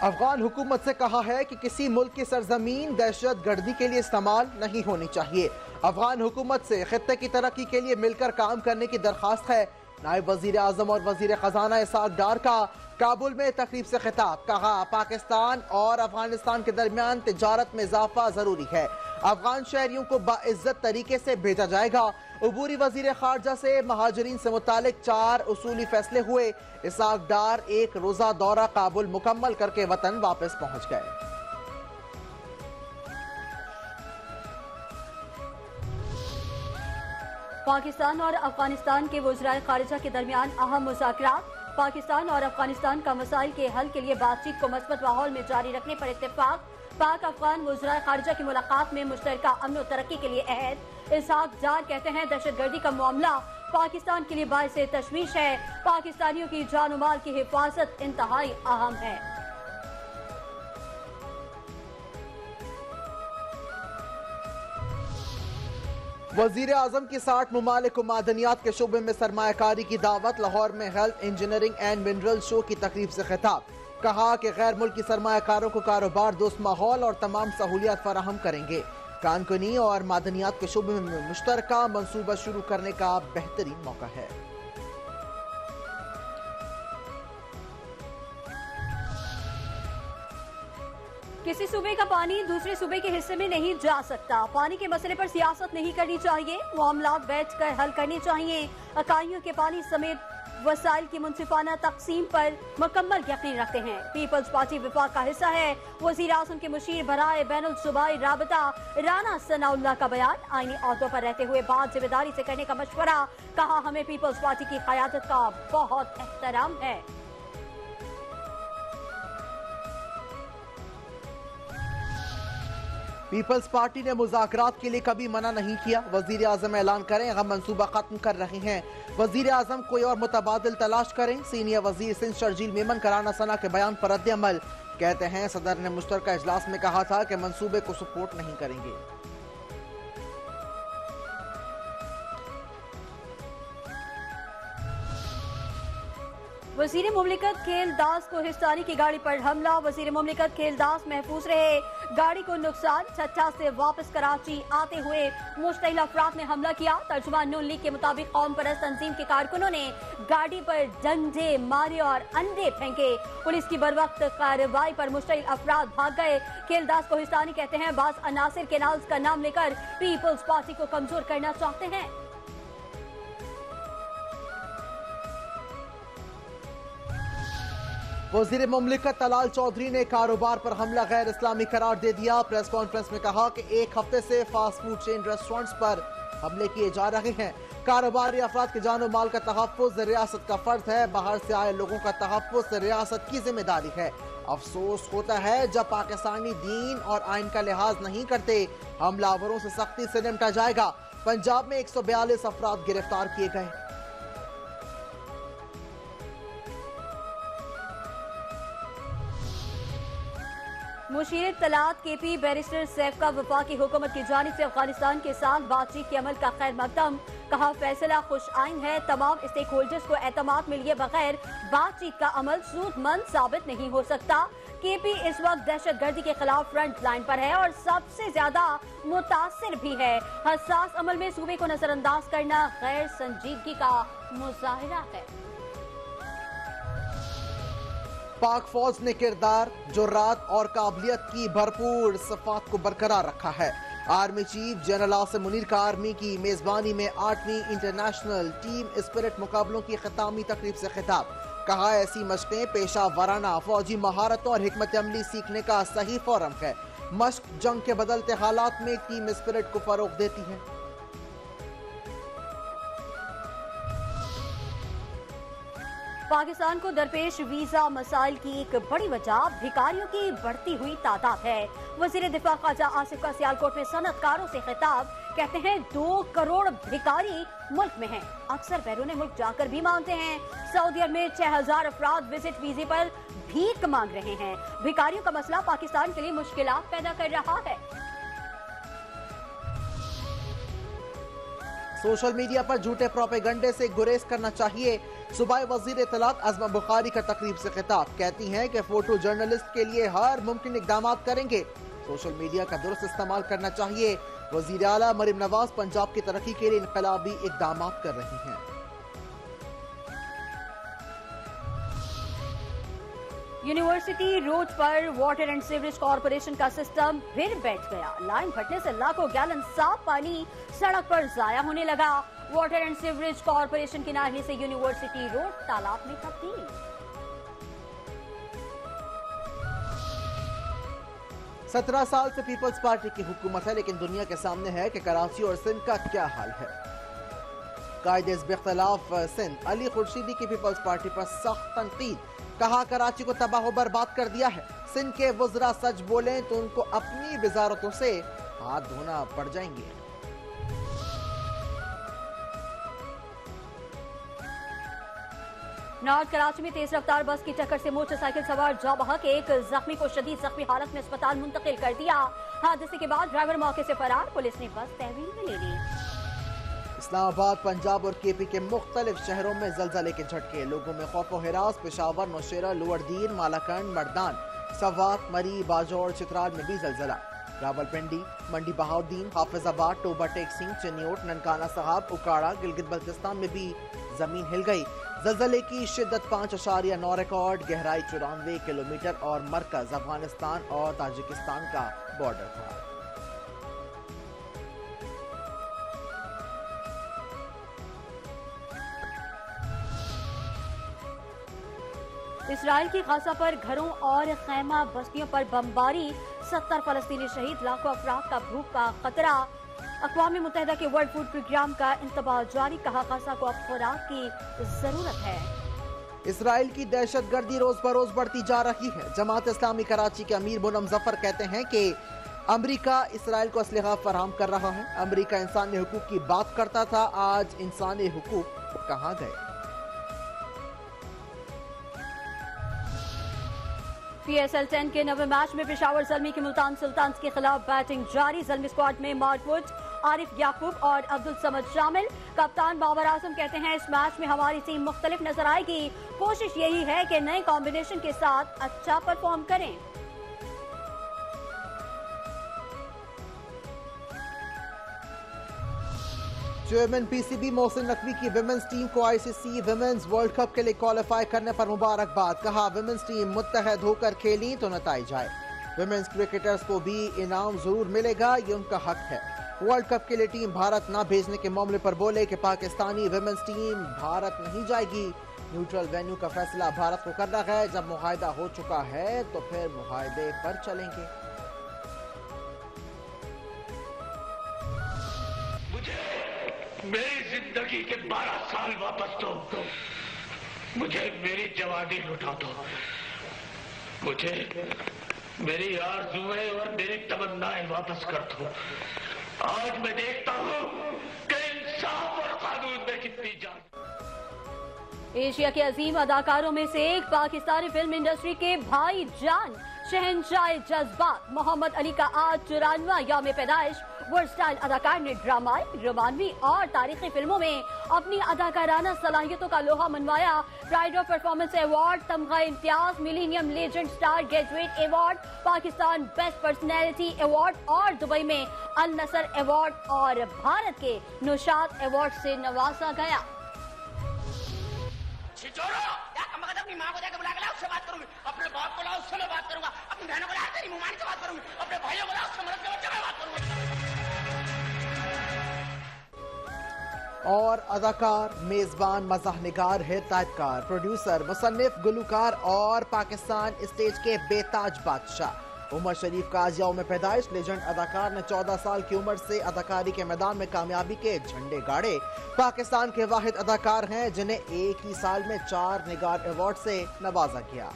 अफगान हुकूमत से कहा है कि किसी मुल्क की सरजमीन दहशत गर्दी के लिए इस्तेमाल नहीं होनी चाहिए। अफगान हुकूमत से खित्ते की तरक्की के लिए मिलकर काम करने की दरखास्त है। नायब वजीर आजम और वजीर खजाना इसाक डार का काबुल में तकरीब से खिताब, कहा पाकिस्तान और अफगानिस्तान के दरमियान तिजारत में इजाफा जरूरी है। अफगान शहरियों को बाइज्जत तरीके से भेजा जाएगा। उबूरी वजीर खारजा से महाजरीन से मुतालिक 4 उसूली फैसले हुए। इसाक डार एक रोजा दौरा काबुल मुकम्मल करके वतन वापस पहुंच गए। पाकिस्तान और अफगानिस्तान के वज़राए खारिजा के दरमियान अहम मुज़ाकरात। पाकिस्तान और अफगानिस्तान का मसाइल के हल के लिए बातचीत को मस्बत माहौल में जारी रखने पर इत्तेफाक। पाक अफगान वज़राए खारिजा की मुलाकात में मुश्तरका अमन और तरक्की के लिए अहद। इसाक डार कहते हैं दहशतगर्दी का मामला पाकिस्तान के लिए बाइसे तशवीश है। पाकिस्तानियों की जान और माल की हिफाजत इंतहाई अहम है। वजीर आजम की 60 ममालिक को मादनियात के शोबे में सरमायाकारी की दावत। लाहौर में health engineering and mineral show की तकरीब से खिताब, कहा कि गैर मुल्की सरमायाकारों को कारोबार दोस्त माहौल और तमाम सहूलियात फराहम करेंगे। कानकुनी और मादनियात के शोबे में मुश्तरका मंसूबा शुरू करने का बेहतरीन मौका है। किसी सूबे का पानी दूसरे सूबे के हिस्से में नहीं जा सकता। पानी के मसले पर सियासत नहीं करनी चाहिए, मामलात बैठकर हल करने चाहिए। अकाइयों के पानी समेत वसाइल की मुनसिफाना तकसीम पर मुकम्मल यकीन रखते हैं। पीपल्स पार्टी विफाक का हिस्सा है। वज़ीर आज़म के मुशीर बराए बैनुल सूबाई राबता राना सनाउल्लाह का बयान, आईनी अहदों पर रहते हुए बात जिम्मेदारी से करने का मशवरा। कहा हमें पीपल्स पार्टी की क़यादत का बहुत एहतराम है। पीपल्स पार्टी ने मुज़ाकरात के लिए कभी मना नहीं किया। वजीर आजम ऐलान करें हम मंसूबा खत्म कर रहे हैं। वजीर आजम कोई और मुतबादिल तलाश करें। सीनियर वजीर सिंध शर्जील मेमन का राना सना के बयान पर रद्द अमल, कहते हैं सदर ने मुश्तरका इजलास में कहा था कि मंसूबे को सपोर्ट नहीं करेंगे। वजीर मुमलिकत खेलदास को हिस्सानी की गाड़ी पर हमला। वजीर मुमलिकत खेलदास महफूज रहे, गाड़ी को नुकसान। छठा से वापस कराची आते हुए मुश्तइल अफराद ने हमला किया। तर्जुमान नून लीग के मुताबिक कौम परस्त तंजीम के कारकुनों ने गाड़ी पर डंडे मारे और अंडे फेंके। पुलिस की बरवक्त कार्रवाई पर मुश्तइल अफराद भाग गए। खेलदास को हिस्सानी कहते हैं बास अनासिर केनाल्स का नाम लेकर पीपल्स पार्टी को कमजोर करना चाहते हैं। वजीर मुमलिकत तलाल चौधरी ने कारोबार पर हमला गैर इस्लामी करार दे दिया। प्रेस कॉन्फ्रेंस में कहा कि एक हफ्ते से फास्ट फूड चेन रेस्टोरेंट्स पर हमले किए जा रहे हैं। कारोबारी अफराद के जान और माल का तहफ़्फ़ुज़ रियासत का फर्ज है। बाहर से आए लोगों का तहफ़्फ़ुज़ रियासत की जिम्मेदारी है। अफसोस होता है जब पाकिस्तानी दीन और आइन का लिहाज नहीं करते। हमलावरों से सख्ती से निपटा जाएगा। पंजाब में 142 अफराद गिरफ्तार किए गए। मुशीर तलात केपी बैरिस्टर सैफ का वफाकी हुकूमत की जानिब से अफगानिस्तान के साथ बातचीत के अमल का खैर मकदम, कहा फैसला खुश आइन है। तमाम स्टेक होल्डर्स को एतमाद में लिए बगैर बातचीत का अमल सूदमंद साबित नहीं हो सकता। केपी इस वक्त दहशत गर्दी के खिलाफ फ्रंट लाइन पर है और सबसे ज्यादा मुतासिर भी है। हसास अमल में सूबे को नजरअंदाज करना गैर संजीदगी का मुजाहिरा है। पाक फौज ने किरदार, जुर्रात और काबिलियत की भरपूर सफात को बरकरार रखा है। Army chief general Asim Munir का आर्मी की मेजबानी में 8वीं इंटरनेशनल टीम स्पिरिट मुकाबलों की खितामी तकरीब से खिताब, कहा ऐसी मशकें पेशा वाराना फौजी महारतों और हिकमत अमली सीखने का सही फोरम है। मश्क जंग के बदलते हालात में टीम स्पिरिट को फरोग देती है। पाकिस्तान को दरपेश वीजा मसाइल की एक बड़ी वजह भिखारियों की बढ़ती हुई तादाद है। वजीर दिफा ख्वाजा आसिफ का सियालकोट में सनतकारों से खिताब, कहते हैं 2 करोड़ भिखारी मुल्क में हैं। अक्सर बैरून मुल्क जाकर भी मांगते हैं। सऊदी अरब में 6000 अफराद विजिट वीजे पर भीख मांग रहे हैं। भिखारियों का मसला पाकिस्तान के लिए मुश्किलात पैदा कर रहा है। सोशल मीडिया पर झूठे प्रोपेगंडे से गुरेज करना चाहिए। सूबाई वजीर इत्तलात अज़मा बुखारी का तकरीब से खिताब, कहती हैं कि फोटो जर्नलिस्ट के लिए हर मुमकिन इक़दाम करेंगे। सोशल मीडिया का दुरुस्त इस्तेमाल करना चाहिए। वजीर आला मरीम नवाज पंजाब की तरक्की के लिए इनकलाबी इक़दाम कर रही हैं। यूनिवर्सिटी रोड पर वाटर एंड सीवरेज कॉर्पोरेशन का सिस्टम फिर बैठ गया। लाइन फटने से लाखों गैलन साफ पानी सड़क पर जाया होने लगा। वाटर एंड सीवरेज कॉर्पोरेशन की नाही से यूनिवर्सिटी रोड तालाब में तब्दील। 17 साल से पीपल्स पार्टी की हुकूमत है, लेकिन दुनिया के सामने है कि कराची और सिंध का क्या हाल है। कायदे इख्तिलाफ सिंध अली खुर्शीदी की पीपल्स पार्टी पर सख्त तनकीद, कहा कराची को तबाह बर्बाद कर दिया है। सिंध के वज़रा सच बोलें तो उनको अपनी वजारतों से हाथ धोना पड़ जाएंगे। नॉर्थ कराची में तेज रफ्तार बस की टक्कर से मोटरसाइकिल सवार जा बहक, एक जख्मी को शदीद जख्मी हालत में अस्पताल मुंतकिल कर दिया। हादसे के बाद ड्राइवर मौके से फरार, पुलिस ने बस तहवील में ले ली। इस्लामाबाद, पंजाब और केपी के मुख्तलिफ शहरों में जलजले के झटके, लोगों में खौफ व हिरास। पेशावर, नौशेरा, लोअरदीन, मालाकंड, मर्दान, सवात, मरी, बाजौर, चित्राल में भी जलजला। रावलपिंडी, मंडी बहाउद्दीन, हाफिजाबाद, टोबा टेक सिंह, चिन्योट, ननकाना साहब, उकाड़ा, गिलगित बल्तिस्तान में भी जमीन हिल गई। जलजले की शिद्दत 5.9 रिकॉर्ड, गहराई 94 किलोमीटर और मरकज अफगानिस्तान और ताजिकिस्तान का बॉर्डर था। इसराइल की गाजा पर घरों और खैमा बस्तियों पर बमबारी, 70 फलस्तीनी शहीद, लाखों अफराद का भूख का खतरा। अक़वाम मुत्तहिदा के वर्ल्ड फूड प्रोग्राम का इंतबाह जारी, कहा गाजा को अब खुराक की जरूरत है। इसराइल की दहशतगर्दी रोज बरोज बढ़ती जा रही है। जमात इस्लामी कराची के अमीर मुनम जफर कहते हैं कि अमरीका इसराइल को असलहा फराहम कर रहा है। अमरीका इंसानी हुकूक की बात करता था, आज इंसानी हुकूक कहाँ गए। PSL 10 के नवे मैच में पेशावर ज़ल्मी के मुल्तान सुल्तान्स के खिलाफ बैटिंग जारी। ज़ल्मी स्क्वाड में मार्क वुड, आरिफ याकूब और अब्दुल समद शामिल। कप्तान बाबर आजम कहते हैं, इस मैच में हमारी टीम मुख्तलिफ नजर आएगी। कोशिश यही है कि नए कॉम्बिनेशन के साथ अच्छा परफॉर्म करें। चेयरमैन PCB मोहसिन नकवी की विमेंस टीम को ICC विमेंस वर्ल्ड कप के लिए क्वालिफाई करने पर मुबारकबाद, कहा विमेंस टीम मुत्तहद होकर खेली तो नताइज आए। विमेंस क्रिकेटर्स को भी इनाम जरूर मिलेगा, ये उनका हक है। वर्ल्ड कप के लिए टीम भारत न भेजने के मामले पर बोले कि पाकिस्तानी विमेंस टीम भारत नहीं जाएगी। न्यूट्रल वेन्यू का फैसला भारत को करना है, जब मुआहदा हो चुका है तो फिर मुआहदे पर चलेंगे। मेरी जिंदगी के 12 साल वापस दो, मुझे मेरी जवानी लौटा दो, मुझे मेरी आरज़ुएं और मेरी तमन्नाएं वापस कर दो। आज मैं देखता हूँ कि इंसाफ और कानून में कितनी जान। एशिया के अजीम अदाकारों में से एक, पाकिस्तानी फिल्म इंडस्ट्री के भाईजान, शहंशाह जज्बात मोहम्मद अली का आज 94वां यौम पैदाइश। वर्सटाइल अदाकार ने ड्रामाई, रोमानवी और तारीखी फिल्मों में अपनी अदाकाराना सलाहियतों का लोहा मनवाया। प्राइड ऑफ परफॉर्मेंस अवार्ड, तमगा Imtiaz, millennium legend star graduate award, Pakistan best personality award और दुबई में अल नसर अवार्ड और भारत के नौशाद अवार्ड से नवाजा गया। अपनी माँ को जाकर बुला के लाओ, उससे बात करूंगी। अपने बाप को लाओ, उससे मैं बात करूंगा। अपनी बहनों को लाओ, तेरी मुमानी से बात करूंगी। अपने भाइयों को लाओ, उससे मदद के बच्चे में बात करूंगा। और अदाकार, मेजबान, मज़ाहनिगार, हिदायतकार, प्रोड्यूसर, मुसन्निफ, गुलूकार और पाकिस्तान स्टेज के बेताज बादशाह उमर शरीफ का आज यौम पैदाइश। लेजेंड अदाकार ने 14 साल की उम्र से अदाकारी के मैदान में कामयाबी के झंडे गाड़े। पाकिस्तान के वाहिद अदाकार हैं जिन्हें एक ही साल में 4 निगार अवार्ड से नवाजा गया।